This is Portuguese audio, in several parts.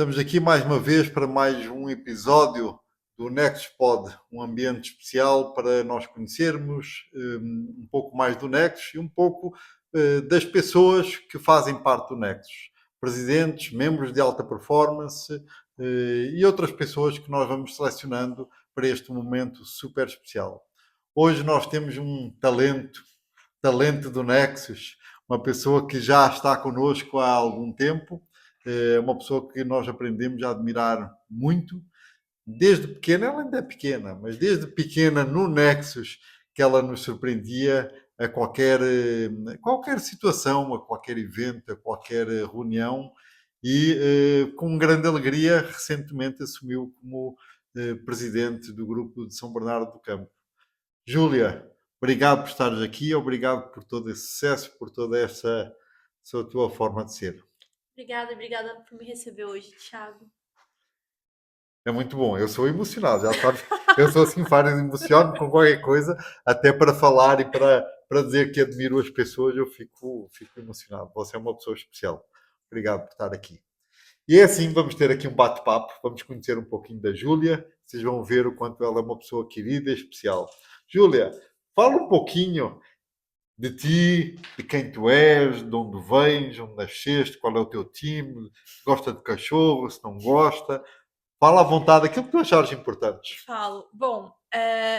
Estamos aqui mais uma vez para mais um episódio do NexusPod, um ambiente especial para nós conhecermos um pouco mais do Nexus e um pouco das pessoas que fazem parte do Nexus. Presidentes, membros de alta performance e outras pessoas que nós vamos selecionando para este momento super especial. Hoje nós temos um talento do Nexus, uma pessoa que já está connosco há algum tempo, uma pessoa que nós aprendemos a admirar muito, desde pequena, ela ainda é pequena, mas desde pequena no Nexus, que ela nos surpreendia a qualquer situação, a qualquer evento, a qualquer reunião, e com grande alegria recentemente assumiu como presidente do grupo de São Bernardo do Campo. Júlia, obrigado por estares aqui, obrigado por todo esse sucesso, por toda essa tua forma de ser. Obrigada por me receber hoje, Thiago. É muito bom, eu sou emocionado, já sabes, eu sou assim, vários emociono com qualquer coisa, até para falar e para dizer que admiro as pessoas, eu fico emocionado. Você é uma pessoa especial. Obrigado por estar aqui. E é assim, vamos ter aqui um bate-papo, vamos conhecer um pouquinho da Júlia, vocês vão ver o quanto ela é uma pessoa querida e especial. Júlia, fala um pouquinho de ti, de quem tu és, de onde vens, onde nasceste, qual é o teu time, se gosta de cachorro, se não gosta. Fala à vontade, aquilo que tu achares importantes. Falo. Bom,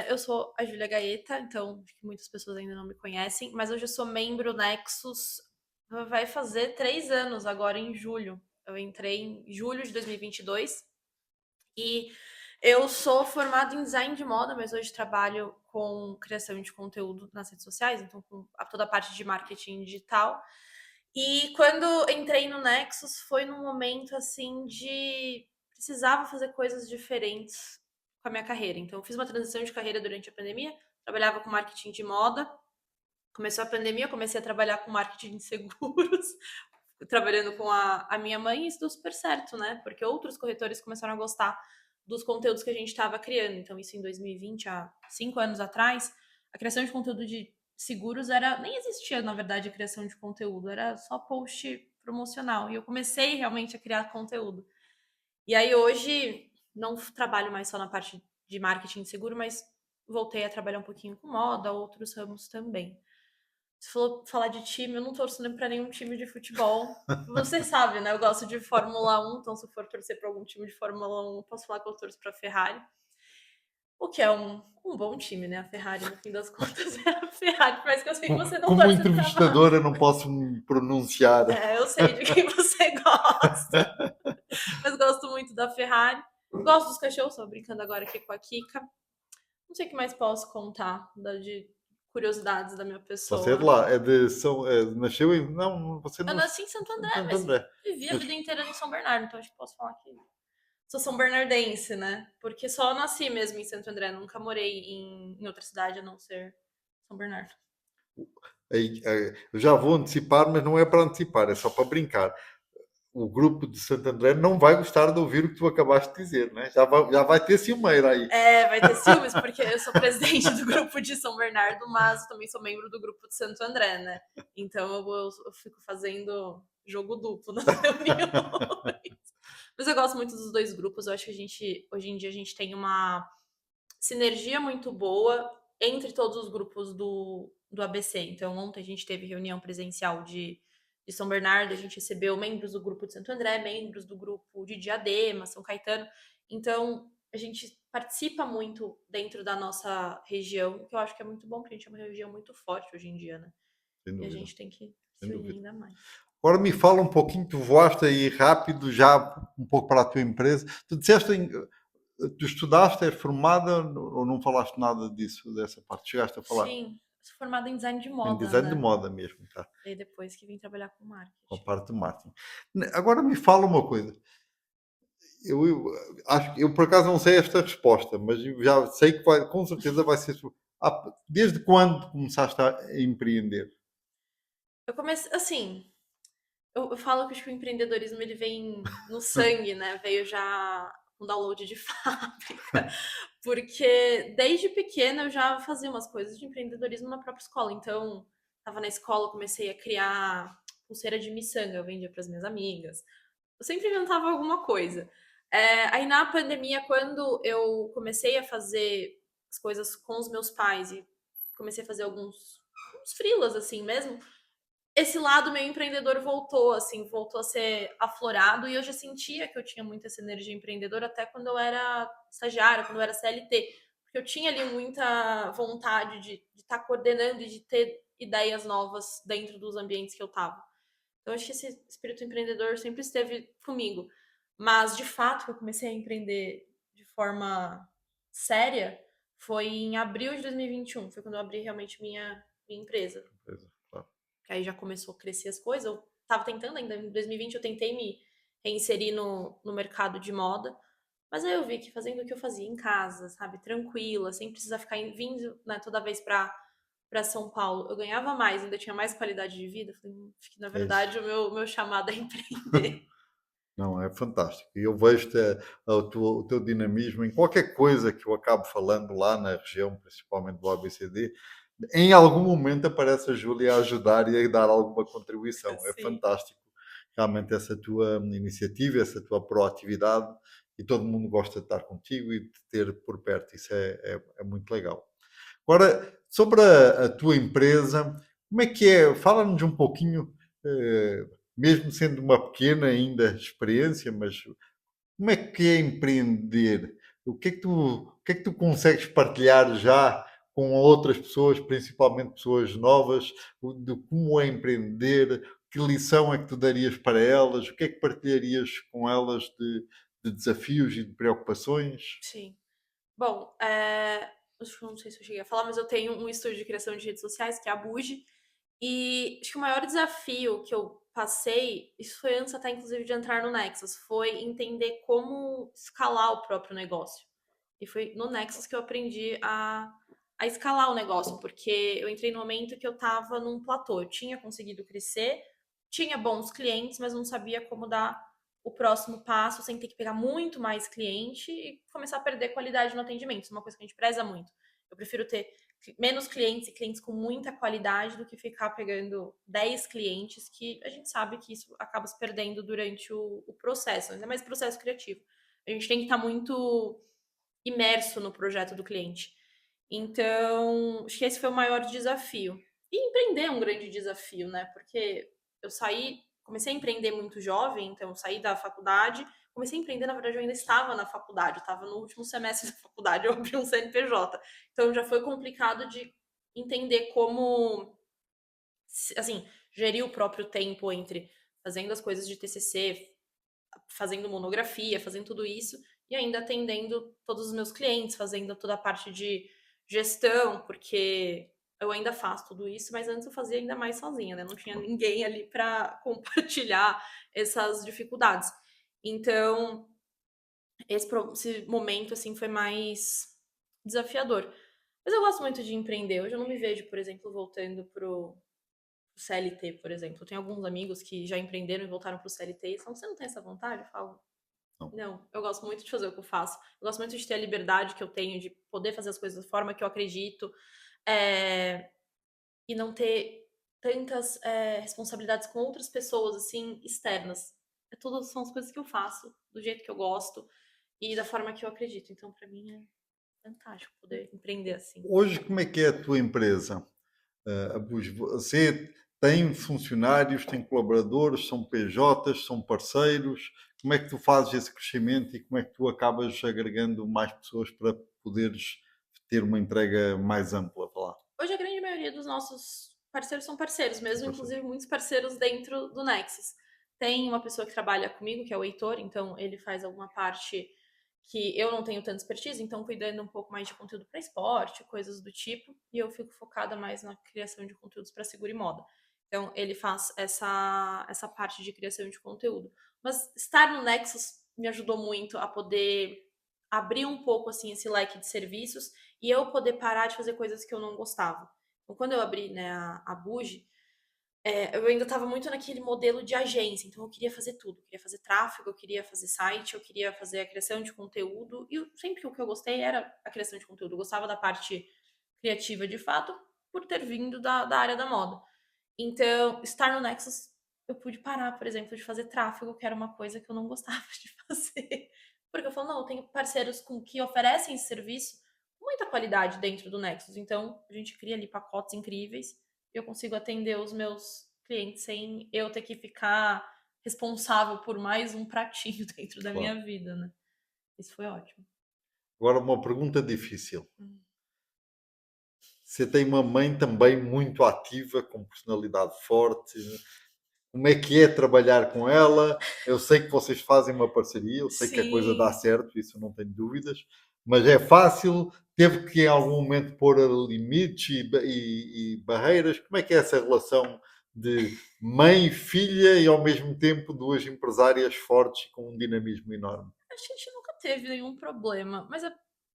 eu sou a Júlia Gaeta, então acho que muitas pessoas ainda não me conhecem, mas hoje eu sou membro Nexus. Vai fazer 3 anos agora em julho. Eu entrei em julho de 2022 e eu sou formada em design de moda, mas hoje trabalho com criação de conteúdo nas redes sociais, então com toda a parte de marketing digital. E quando entrei no Nexus foi num momento assim de precisava fazer coisas diferentes com a minha carreira. Então eu fiz uma transição de carreira durante a pandemia, trabalhava com marketing de moda. Começou a pandemia, eu comecei a trabalhar com marketing de seguros, trabalhando com a minha mãe, e isso deu super certo, né? Porque outros corretores começaram a gostar dos conteúdos que a gente estava criando. Então, isso em 2020, há 5 anos atrás, a criação de conteúdo de seguros nem existia, na verdade, a criação de conteúdo, era só post promocional. E eu comecei realmente a criar conteúdo. E aí hoje não trabalho mais só na parte de marketing de seguro, mas voltei a trabalhar um pouquinho com moda, outros ramos também. Se for falar de time, eu não torço nem pra nenhum time de futebol. Você sabe, né? Eu gosto de Fórmula 1, então se for torcer pra algum time de Fórmula 1, eu posso falar que eu torço pra Ferrari. O que é um bom time, né? A Ferrari, no fim das contas, é a Ferrari. Mas que eu sei que você não Como torce pra entrevistadora, não posso me pronunciar. Eu sei de quem você gosta. Mas gosto muito da Ferrari. Gosto dos cachorros, tô brincando agora aqui com a Kika. Não sei o que mais posso contar de curiosidades da minha Você é de pessoa. lá, nasceu em. Não, você Eu não. nasci em Santo André, Santo mas André. vivi a Mas vida inteira em São Bernardo, então acho que posso falar que sou São Bernardense, né? Porque só nasci mesmo em Santo André, nunca morei em outra cidade a não ser São Bernardo. eu já vou antecipar, mas não é para antecipar, é só para brincar. O grupo de Santo André não vai gostar de ouvir o que tu acabaste de dizer, né? Já vai ter ciumeira aí. Vai ter ciúmes, porque eu sou presidente do grupo de São Bernardo, mas também sou membro do grupo de Santo André, né? Então eu fico fazendo jogo duplo nas reuniões. Mas eu gosto muito dos dois grupos. Eu acho que hoje em dia, a gente tem uma sinergia muito boa entre todos os grupos do ABC. Então, ontem a gente teve reunião presencial de São Bernardo, a gente recebeu membros do grupo de Santo André, membros do grupo de Diadema, São Caetano. Então, a gente participa muito dentro da nossa região, que eu acho que é muito bom, porque a gente é uma região muito forte hoje em dia, né? Sem E a dúvida, gente tem que sem se unir dúvida. ainda mais. Agora me fala um pouquinho, tu voaste aí rápido já um pouco para a tua empresa. Tu disseste, tu estudaste, é formada ou não falaste nada disso, dessa parte? Chegaste a falar Sim, sou formada em design de em moda, design de né? moda mesmo, tá? E depois que vim trabalhar com Com a marketing. parte do marketing. Agora me fala uma coisa. Eu acho que eu por acaso não sei esta resposta, mas eu já sei que com certeza vai ser. Desde quando começaste a empreender? Eu comecei, assim, eu falo que acho que o empreendedorismo ele vem no sangue, né? Veio já com download de fábrica, porque desde pequena eu já fazia umas coisas de empreendedorismo na própria escola. Então, estava na escola, comecei a criar pulseira de miçanga, eu vendia para as minhas amigas. Eu sempre inventava alguma coisa. Aí na pandemia, quando eu comecei a fazer as coisas com os meus pais e comecei a fazer alguns uns freelas assim mesmo, esse lado meio empreendedor voltou, assim, voltou a ser aflorado e eu já sentia que eu tinha muito essa energia empreendedora até quando eu era estagiária, quando eu era CLT, porque eu tinha ali muita vontade de estar coordenando e de ter ideias novas dentro dos ambientes que eu estava. Então, acho que esse espírito empreendedor sempre esteve comigo. Mas, de fato, que eu comecei a empreender de forma séria foi em abril de 2021. Foi quando eu abri realmente minha empresa. Claro. Que aí já começou a crescer as coisas. Eu tava tentando ainda, em 2020 eu tentei me reinserir no mercado de moda, mas aí eu vi que fazendo o que eu fazia em casa, sabe, tranquila, sem precisar ficar vindo, né, toda vez para São Paulo, eu ganhava mais, ainda tinha mais qualidade de vida. Eu falei, acho que na É isso. verdade o meu chamado é empreender. Não, é fantástico. E eu vejo-te o teu dinamismo em qualquer coisa que eu acabo falando lá na região, principalmente do ABCD. Em algum momento aparece a Júlia a ajudar e a dar alguma contribuição. É Sim, fantástico, realmente, essa tua iniciativa, essa tua proatividade, e todo mundo gosta de estar contigo e de te ter por perto. Isso é muito legal. Agora, sobre a tua empresa, como é que é? Fala-nos um pouquinho, eh, mesmo sendo uma pequena ainda experiência, mas como é que é empreender? O que é que tu consegues partilhar já com outras pessoas, principalmente pessoas novas, de como é empreender? Que lição é que tu darias para elas? O que é que partilharias com elas de desafios e de preocupações? sim. Bom, acho que eu não sei se eu cheguei a falar, mas eu tenho um estúdio de criação de redes sociais, que é a Buji. E acho que o maior desafio que eu passei, isso foi antes até inclusive de entrar no Nexus, foi entender como escalar o próprio negócio. E foi no Nexus que eu aprendi a escalar o negócio, porque eu entrei no momento que eu estava num platô. Eu tinha conseguido crescer, tinha bons clientes, mas não sabia como dar o próximo passo sem ter que pegar muito mais cliente e começar a perder qualidade no atendimento. Isso é uma coisa que a gente preza muito. Eu prefiro ter menos clientes e clientes com muita qualidade do que ficar pegando 10 clientes, que a gente sabe que isso acaba se perdendo durante o processo, ainda mais processo criativo. A gente tem que estar muito imerso no projeto do cliente. Então, acho que esse foi o maior desafio. E empreender é um grande desafio, né? Porque eu comecei a empreender muito jovem, então eu saí da faculdade, comecei a empreender, na verdade, eu ainda estava na faculdade, eu estava no último semestre da faculdade, eu abri um CNPJ. Então já foi complicado de entender como, assim, gerir o próprio tempo entre fazendo as coisas de TCC, fazendo monografia, fazendo tudo isso, e ainda atendendo todos os meus clientes, fazendo toda a parte de gestão, porque eu ainda faço tudo isso, mas antes eu fazia ainda mais sozinha, né? Não tinha ninguém ali para compartilhar essas dificuldades. Então, esse momento assim foi mais desafiador. Mas eu gosto muito de empreender. Hoje eu não me vejo, por exemplo, voltando pro CLT, por exemplo. Eu tenho alguns amigos que já empreenderam e voltaram pro CLT e falam, você não tem essa vontade? Eu falo, Não. não, eu gosto muito de fazer o que eu faço. Eu gosto muito de ter a liberdade que eu tenho de poder fazer as coisas da forma que eu acredito, é, e não ter tantas responsabilidades com outras pessoas, assim, externas. Tudo são as coisas que eu faço, do jeito que eu gosto e da forma que eu acredito. Então, pra mim, é fantástico poder empreender assim. Hoje, como é que é a tua empresa? Você tem funcionários, tem colaboradores, são PJs, são parceiros? Como é que tu fazes esse crescimento e como é que tu acabas agregando mais pessoas para poderes ter uma entrega mais ampla? Vá lá, Hoje a grande maioria dos nossos parceiros são parceiros, são mesmo parceiros. inclusive muitos parceiros dentro do Nexus. Tem uma pessoa que trabalha comigo, que é o Heitor, então ele faz alguma parte que eu não tenho tanta expertise, então cuidando um pouco mais de conteúdo para esporte, coisas do tipo, e eu fico focada mais na criação de conteúdos para seguro e moda. Então ele faz essa parte de criação de conteúdo. Mas estar no Nexus me ajudou muito a poder abrir um pouco assim esse leque de serviços e eu poder parar de fazer coisas que eu não gostava. Então, quando eu abri, né, a Buji, eu ainda estava muito naquele modelo de agência, então eu queria fazer tudo. Eu queria fazer tráfego, eu queria fazer site, eu queria fazer a criação de conteúdo, e sempre o que eu gostei era a criação de conteúdo. Eu gostava da parte criativa de fato, por ter vindo da área da moda. Então, estar no Nexus, eu pude parar, por exemplo, de fazer tráfego, que era uma coisa que eu não gostava de fazer. Porque eu falo, não, eu tenho parceiros que oferecem esse serviço com muita qualidade dentro do Nexus. Então, a gente cria ali pacotes incríveis e eu consigo atender os meus clientes sem eu ter que ficar responsável por mais um pratinho dentro da Claro. minha vida, né? Isso foi ótimo. Agora uma pergunta difícil. Hum. Você tem uma mãe também muito ativa, com personalidade forte. Como é que é trabalhar com ela? Eu sei que vocês fazem uma parceria, eu sei que a coisa dá Sim, certo, isso eu não tenho dúvidas, mas é fácil? Teve que em algum momento pôr limites e barreiras? Como é que é essa relação de mãe e filha e ao mesmo tempo duas empresárias fortes com um dinamismo enorme? a gente nunca teve nenhum problema, mas é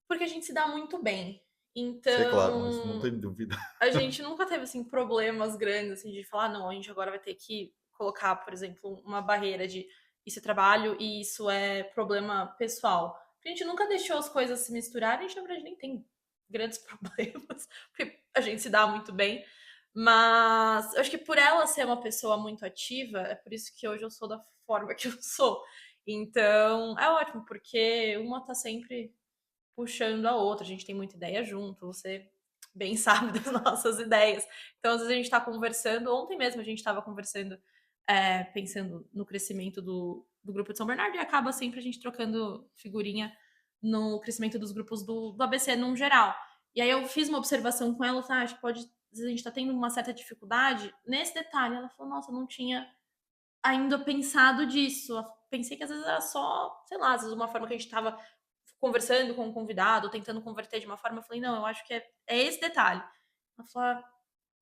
porque a gente se dá muito bem. Isso é claro, isso não Então, tenho dúvida. a gente nunca teve, assim, problemas grandes, assim, de falar: "Ah, não, a gente agora vai ter que colocar, por exemplo, uma barreira de isso é trabalho e isso é problema pessoal". A gente nunca deixou as coisas se misturarem, a gente, na verdade, nem tem grandes problemas, porque a gente se dá muito bem. Mas eu acho que por ela ser uma pessoa muito ativa, é por isso que hoje eu sou da forma que eu sou. Então, é ótimo, porque uma tá sempre puxando a outra. A gente tem muita ideia junto, você bem sabe das nossas ideias. Então, às vezes, a gente está conversando. Ontem mesmo a gente estava conversando, pensando no crescimento do grupo de São Bernardo, e acaba sempre a gente trocando figurinha no crescimento dos grupos do ABC num geral. E aí eu fiz uma observação com ela, tá? Acho que pode. Às vezes a gente está tendo uma certa dificuldade nesse detalhe. Ela falou, nossa, eu não tinha ainda pensado disso. Eu pensei que às vezes era só, sei lá, às vezes uma forma que a gente estava conversando com um convidado, tentando converter de uma forma. Eu falei, não, eu acho que é esse detalhe. Ela falou, ah,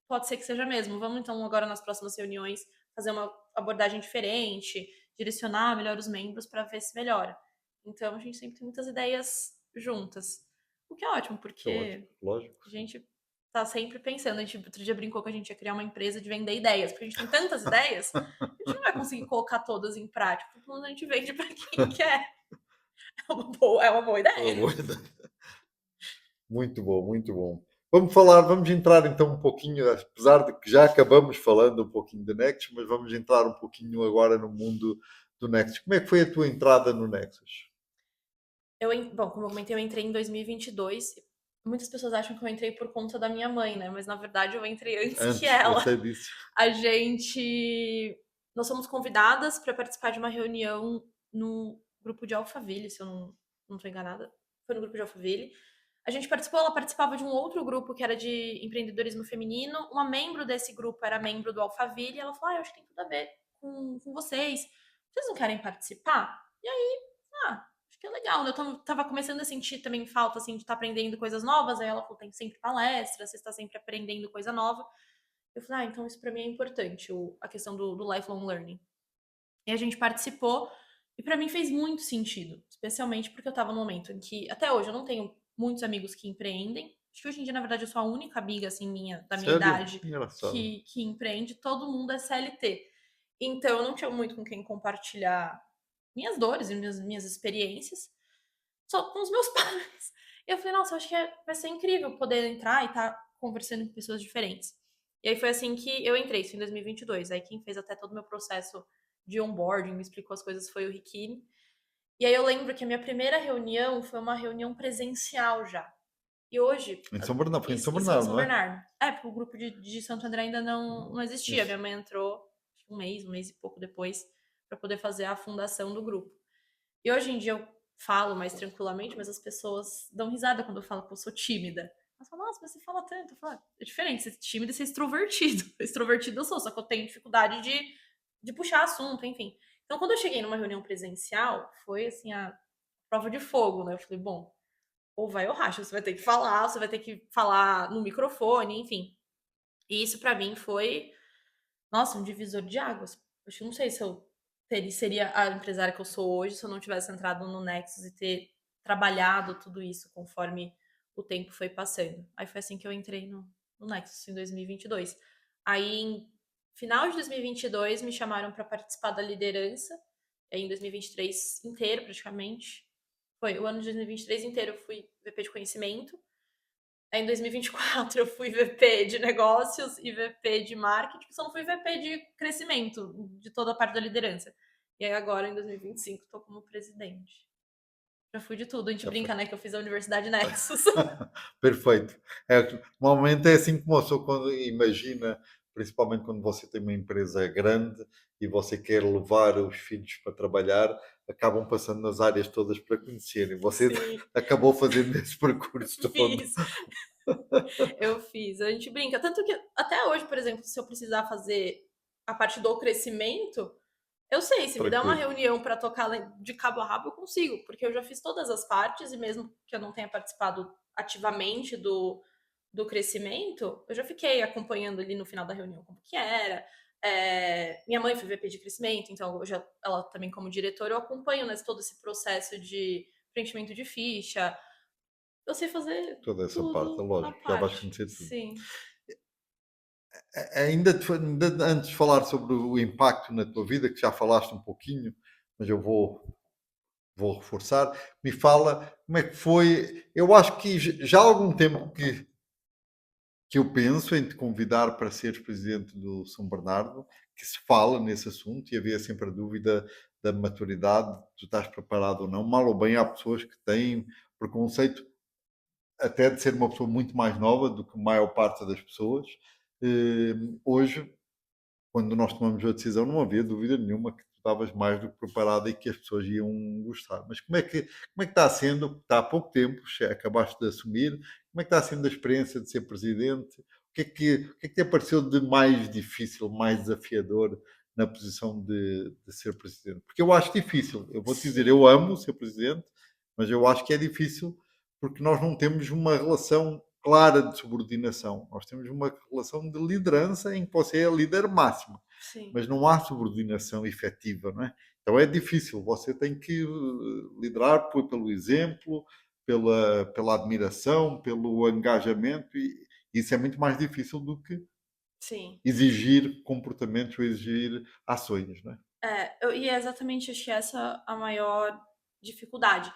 pode ser que seja mesmo. Vamos então agora nas próximas reuniões fazer uma abordagem diferente, direcionar melhor os membros para ver se melhora. Então a gente sempre tem muitas ideias juntas. O que é ótimo, Isso é ótimo, porque lógico, a sim. gente tá sempre pensando. A gente outro dia brincou que a gente ia criar uma empresa de vender ideias, porque a gente tem tantas ideias, a gente não vai conseguir colocar todas em prática. Então a gente vende para quem quer. É uma boa É uma ideia. boa ideia. Muito bom, muito bom. Vamos falar, vamos entrar então um pouquinho, apesar de que já acabamos falando um pouquinho de Nexus, mas vamos entrar um pouquinho agora no mundo do Nexus. Como é que foi a tua entrada no Nexus? Bom, como eu comentei, eu entrei em 2022. Muitas pessoas acham que eu entrei por conta da minha mãe, né? Mas na verdade eu entrei antes que Antes, eu ela. sei disso. A gente. Nós somos convidadas para participar de uma reunião no grupo de Alphaville, se eu não estou enganada. Foi no grupo de Alphaville. A gente participou, ela participava de um outro grupo que era de empreendedorismo feminino. Uma membro desse grupo era membro do Alphaville e ela falou: ah, eu acho que tem tudo a ver com vocês. Vocês não querem participar? E aí, acho que é legal, né? Eu tava começando a sentir também falta, assim, de estar aprendendo coisas novas. Aí ela falou, tem sempre palestra, você está sempre aprendendo coisa nova. Eu falei, então isso para mim é importante, a questão do lifelong learning. E a gente participou, e para mim fez muito sentido, especialmente porque eu estava num momento em que, até hoje, eu não tenho muitos amigos que empreendem. Acho que hoje em dia, na verdade, eu sou a única amiga, assim, da minha Sério? idade, Engraçado. que empreende. Todo mundo é CLT. Então, eu não tinha muito com quem compartilhar minhas dores e minhas experiências, só com os meus pais. E eu falei, nossa, eu acho que vai ser incrível poder entrar e estar conversando com pessoas diferentes. E aí foi assim que eu entrei, isso em 2022. Aí quem fez até todo o meu processo de onboarding, me explicou as coisas, foi o Riquini. E aí eu lembro que a minha primeira reunião foi uma reunião presencial já. E hoje, Em São Bernardo, foi em São isso em Bernardo, São não é? Bernardo. É, porque o grupo de Santo André ainda não existia. Isso. Minha mãe entrou acho que um mês e pouco depois, para poder fazer a fundação do grupo. E hoje em dia eu falo mais tranquilamente, mas as pessoas dão risada quando eu falo que eu sou tímida. Elas falam, nossa, mas você fala tanto. Eu falo, é diferente, ser tímida e ser extrovertido. Extrovertido eu sou, só que eu tenho dificuldade de puxar assunto, enfim. Então, quando eu cheguei numa reunião presencial, foi assim a prova de fogo, né? Eu falei, bom, ou vai ou racha, você vai ter que falar, você vai ter que falar no microfone, enfim. E isso para mim foi, nossa, um divisor de águas. Eu não sei se eu seria a empresária que eu sou hoje se eu não tivesse entrado no Nexus e ter trabalhado tudo isso conforme o tempo foi passando. Aí foi assim que eu entrei no Nexus em 2022. Aí, em final de 2022, me chamaram para participar da liderança. Aí, em 2023 inteiro, praticamente. Foi o ano de 2023 inteiro, eu fui VP de conhecimento. Aí em 2024 eu fui VP de negócios e VP de marketing, só não fui VP de crescimento de toda a parte da liderança. E aí agora, em 2025, tô como presidente. Já fui de tudo. A gente Já foi. brinca, né, que eu fiz a Universidade Nexus. Perfeito. Normalmente é assim que uma pessoa quando imagina, principalmente quando você tem uma empresa grande e você quer levar os filhos para trabalhar, acabam passando nas áreas todas para conhecerem. Você Sim, acabou fazendo esse percurso todo. fiz. Eu fiz. A gente brinca. Tanto que até hoje, por exemplo, se eu precisar fazer a parte do crescimento, eu sei, se me der uma Tranquilo. reunião para tocar de cabo a rabo, eu consigo, porque eu já fiz todas as partes e mesmo que eu não tenha participado ativamente do crescimento, eu já fiquei acompanhando ali no final da reunião como que era. Minha mãe foi VP de crescimento, então ela também como diretora, eu acompanho, né, todo esse processo de preenchimento de ficha. Eu sei fazer Toda essa parte, é tudo a lógico, já vais parte. conhecer tudo. Sim. Ainda antes de falar sobre o impacto na tua vida, que já falaste um pouquinho, mas eu vou reforçar, me fala como é que foi. Eu acho que já há algum tempo que eu penso em te convidar para seres presidente do São Bernardo, que se fala nesse assunto e havia sempre a dúvida da maturidade, tu estás preparado ou não. Mal ou bem, há pessoas que têm preconceito até de ser uma pessoa muito mais nova do que a maior parte das pessoas. Hoje, quando nós tomamos a decisão, não havia dúvida nenhuma que tu estavas mais do que preparado e que as pessoas iam gostar. Mas como é que está sendo? Está há pouco tempo, acabaste de assumir. Como é que está sendo a experiência de ser presidente? O que é que te apareceu de mais difícil, mais desafiador na posição de ser presidente? Porque eu acho difícil. Eu vou te dizer, Sim. eu amo ser presidente, mas eu acho que é difícil porque nós não temos uma relação clara de subordinação. Nós temos uma relação de liderança em que você é a líder máxima, Sim. mas não há subordinação efetiva, não é? Então é difícil, você tem que liderar pelo exemplo, pela admiração, pelo engajamento, e isso é muito mais difícil do que Sim. exigir comportamentos ou exigir ações, não é? E é exatamente, acho que essa a maior dificuldade.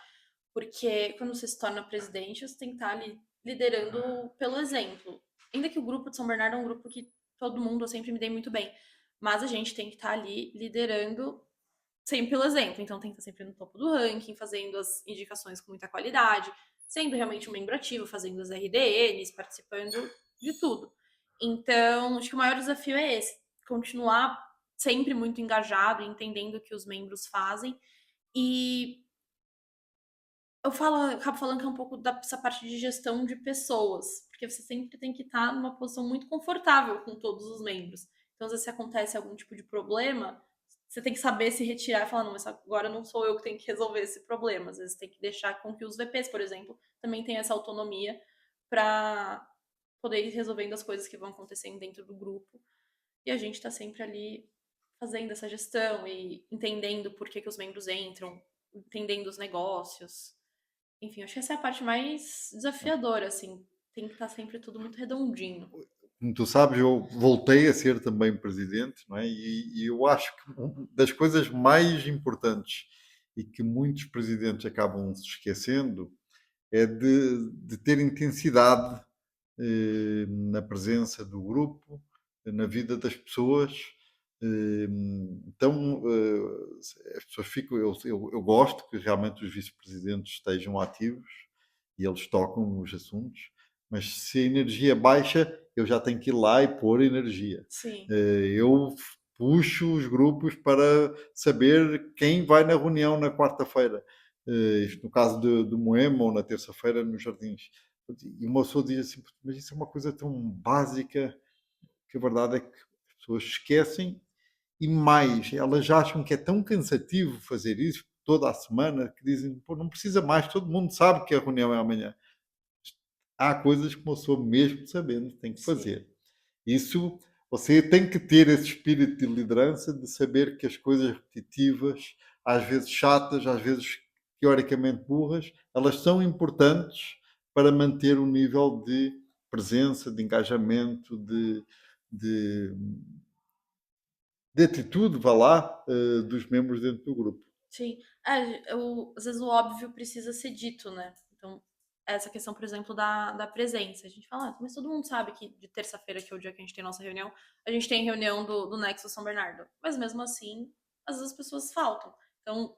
Porque quando você se torna presidente, você tem que estar ali liderando pelo exemplo. Ainda que o grupo de São Bernardo é um grupo que todo mundo eu sempre me dei muito bem. Mas a gente tem que estar ali liderando sempre pelo exemplo. Então tem que estar sempre no topo do ranking, fazendo as indicações com muita qualidade, sendo realmente um membro ativo, fazendo as RDNs, participando de tudo. Então, acho que o maior desafio é esse, continuar sempre muito engajado, entendendo o que os membros fazem. E acabo falando que é um pouco dessa parte de gestão de pessoas, porque você sempre tem que estar numa posição muito confortável com todos os membros. Então, às vezes, se acontece algum tipo de problema, você tem que saber se retirar e falar, não, mas agora não sou eu que tenho que resolver esse problema. Às vezes tem que deixar com que os VPs, por exemplo, também tenham essa autonomia para poder ir resolvendo as coisas que vão acontecendo dentro do grupo. E a gente está sempre ali fazendo essa gestão e entendendo por que os membros entram, entendendo os negócios. Enfim, acho que essa é a parte mais desafiadora, assim. Tem que estar sempre tudo muito redondinho. Como tu sabes, eu voltei a ser também presidente, não é? E eu acho que das coisas mais importantes e que muitos presidentes acabam se esquecendo é de ter intensidade na presença do grupo, na vida das pessoas. Então, as pessoas ficam. Eu gosto que realmente os vice-presidentes estejam ativos e eles tocam os assuntos, mas se a energia baixa, eu já tenho que ir lá e pôr energia. Sim, Eu puxo os grupos para saber quem vai na reunião na quarta-feira. Isto no caso do Moema ou na terça-feira nos Jardins. E uma pessoa diz assim, mas isso é uma coisa tão básica que a verdade é que as pessoas esquecem e mais, elas acham que é tão cansativo fazer isso toda a semana que dizem, pô, não precisa mais, todo mundo sabe que a reunião é amanhã. Há coisas que uma pessoa mesmo sabendo tem que sim, fazer. Isso, você tem que ter esse espírito de liderança, de saber que as coisas repetitivas, às vezes chatas, às vezes teoricamente burras, elas são importantes para manter o nível de presença, de engajamento, de, de atitude, vá lá, dos membros dentro do grupo. sim. Às vezes o óbvio precisa ser dito, né? Então, essa questão, por exemplo, da presença. A gente fala, mas todo mundo sabe que de terça-feira, que é o dia que a gente tem nossa reunião, a gente tem reunião do Nexo São Bernardo. Mas mesmo assim, às vezes as pessoas faltam. Então,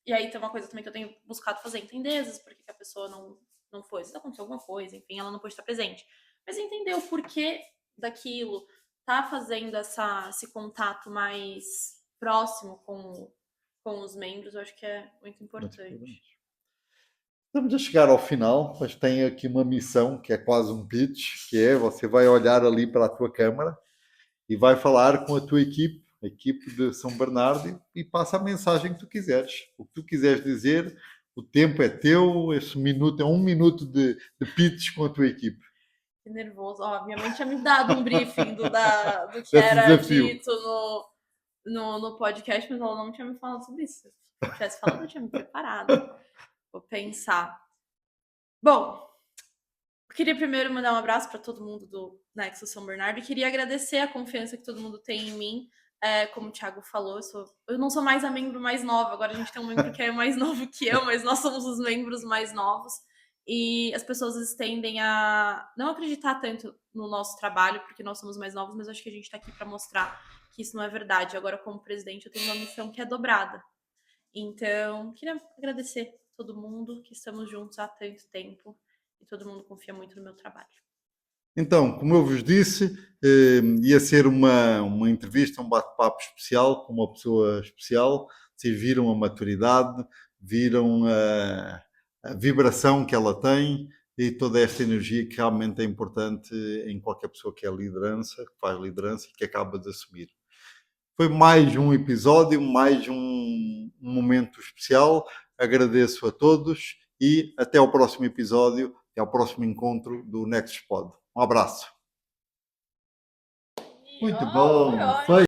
e aí tem uma coisa também que eu tenho buscado fazer, entender às vezes por que a pessoa não foi. Às vezes aconteceu alguma coisa, enfim, ela não pôde estar presente. Mas entender o porquê daquilo, tá fazendo esse contato mais próximo com os membros, eu acho que é muito importante. Estamos a chegar ao final, mas tem aqui uma missão que é quase um pitch, que é você vai olhar ali para a tua câmara e vai falar com a tua equipe, a equipe de São Bernardo, e passa a mensagem que tu quiseres. O que tu quiseres dizer, o tempo é teu, esse minuto é 1 minuto de pitch com a tua equipe. Que nervoso. Ó, minha mãe tinha me dado um briefing do que Desse era desafio. dito no podcast, mas ela não tinha me falado sobre isso. Se eu tivesse falado, eu tinha me preparado. Vou pensar. Bom, eu queria primeiro mandar um abraço para todo mundo do Nexo São Bernardo e queria agradecer a confiança que todo mundo tem em mim. Como o Thiago falou, eu não sou mais a membro mais nova, agora a gente tem um membro que é mais novo que eu, mas nós somos os membros mais novos. E as pessoas tendem a não acreditar tanto no nosso trabalho, porque nós somos mais novos, mas acho que a gente está aqui para mostrar que isso não é verdade. Agora, como presidente, eu tenho uma missão que é dobrada. Então, queria agradecer a todo mundo que estamos juntos há tanto tempo e todo mundo confia muito no meu trabalho. Então, como eu vos disse, ia ser uma entrevista, um bate-papo especial com uma pessoa especial. Vocês viram a maturidade, viram a vibração que ela tem e toda esta energia que realmente é importante em qualquer pessoa que é liderança, que faz liderança e que acaba de assumir. Foi mais um episódio, mais um momento especial. Agradeço a todos e até ao próximo episódio, até ao próximo encontro do Nexus Pod. Um abraço. Muito bom. Foi ótimo.